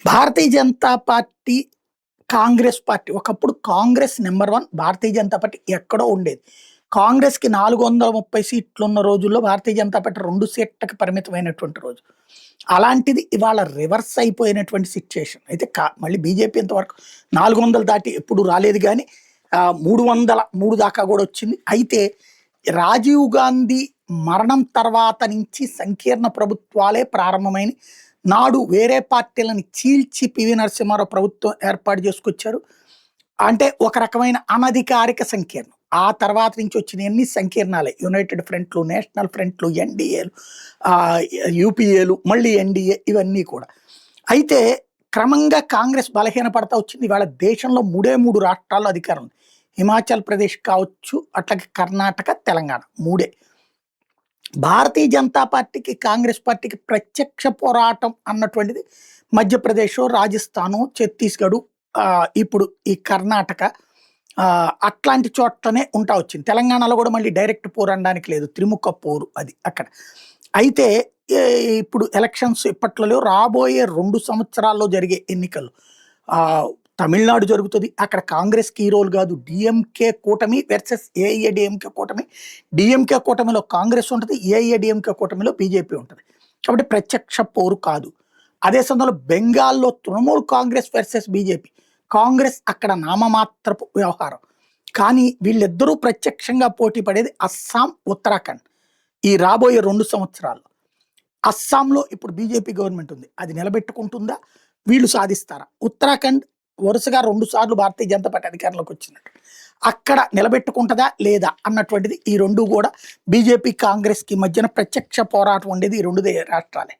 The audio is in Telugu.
భారతీయ జనతా పార్టీ, కాంగ్రెస్ పార్టీ ఒకప్పుడు కాంగ్రెస్ నంబర్ 1, భారతీయ జనతా పార్టీ ఎక్కడో ఉండేది. కాంగ్రెస్‌కి 430 సీట్లున్న రోజుల్లో భారతీయ జనతా పార్టీ 2 సీట్లకి పరిమితమైనటువంటి రోజు. అలాంటిది ఇవాళ రివర్స్ అయిపోయినటువంటి సిట్యుయేషన్. అయితే మళ్ళీ బీజేపీ ఇంతవరకు 400 దాటి ఎప్పుడు రాలేదు గానీ 303 దాకా గూడా వచ్చింది. అయితే రాజీవ్ గాంధీ మరణం తర్వాత నుంచి సంకీర్ణ ప్రభుత్వాలే ప్రారంభమైనయి. నాడు వేరే పార్టీలని చీల్చి పివి నరసింహారావు ప్రభుత్వం ఏర్పాటు చేసుకొచ్చారు. అంటే ఒక రకమైన అనధికారిక సంకీర్ణం. ఆ తర్వాత నుంచి వచ్చినయన్నీ సంకీర్ణాలే. యునైటెడ్ ఫ్రంట్లు, నేషనల్ ఫ్రంట్లు, ఎన్‌డీఏలు, ఆహ్, యూపీఏలు, మళ్ళీ ఎన్‌డీఏ ఇవన్నీ కూడా. అయితే క్రమంగా కాంగ్రెస్ బలహీనపడతా వచ్చింది. ఇవాళ దేశంలో 3 రాష్ట్రాల్లో అధికారం ఉంది. హిమాచల్ ప్రదేశ్ కావచ్చు, అట్లాగే కర్ణాటక, తెలంగాణ 3. భారతీయ జనతా పార్టీకి, కాంగ్రెస్ పార్టీకి ప్రత్యక్ష పోరాటం అన్నటువంటిది మధ్యప్రదేశ్, రాజస్థాను, ఛత్తీస్‌గఢ్, ఇప్పుడు ఈ కర్ణాటక, అట్లాంటి చోట్లనే ఉంటా వచ్చింది. తెలంగాణలో కూడా మళ్ళీ డైరెక్ట్ పోరు అనడానికి లేదు. త్రిముఖ పోరు అది అక్కడ. అయితే ఇప్పుడు ఎలక్షన్స్ ఇప్పట్లో లేవు. రాబోయే 2 సంవత్సరాల్లో జరిగే ఎన్నికలు తమిళనాడు జరుగుతది. అక్కడ కాంగ్రెస్‌కి ఈ రోల్ కాదు. డీఎంకే కూటమి వర్సెస్ ఏఐఏడీఎంకే కూటమి. డీఎంకే కూటమిలో కాంగ్రెస్ ఉంటది. ఏఐఏడీఎంకే కూటమిలో బీజేపీ ఉంటది. కాబట్టి ప్రత్యక్ష పోరు కాదు. అదే సమయంలో బెంగాల్‌లో తృణమూల్ కాంగ్రెస్ వర్సెస్ బీజేపీ. కాంగ్రెస్ అక్కడ నామమాత్రపు వ్యవహారం. కానీ వీళ్ళిద్దరూ ప్రత్యక్షంగా పోటీ పడేది అస్సాం, ఉత్తరాఖండ్. ఈ రాబోయే 2 సంవత్సరాల్లో. అస్సాంలో ఇప్పుడు బీజేపీ గవర్నమెంట్ ఉంది. అది నిలబెట్టుకుంటుందా? వీళ్ళు సాధిస్తారా? ఉత్తరాఖండ్ వరుసగా 2 సార్లు భారతీయ జనతా పార్టీ అధికారంలోకి వచ్చినట్టు. అక్కడ నిలబెట్టుకుంటదా లేదా అన్నటువంటిది ఈ 2 కూడా బీజేపీ, కాంగ్రెస్‌కి మధ్యన ప్రత్యక్ష పోరాటం ఉండేది ఈ 2 రాష్ట్రాలే.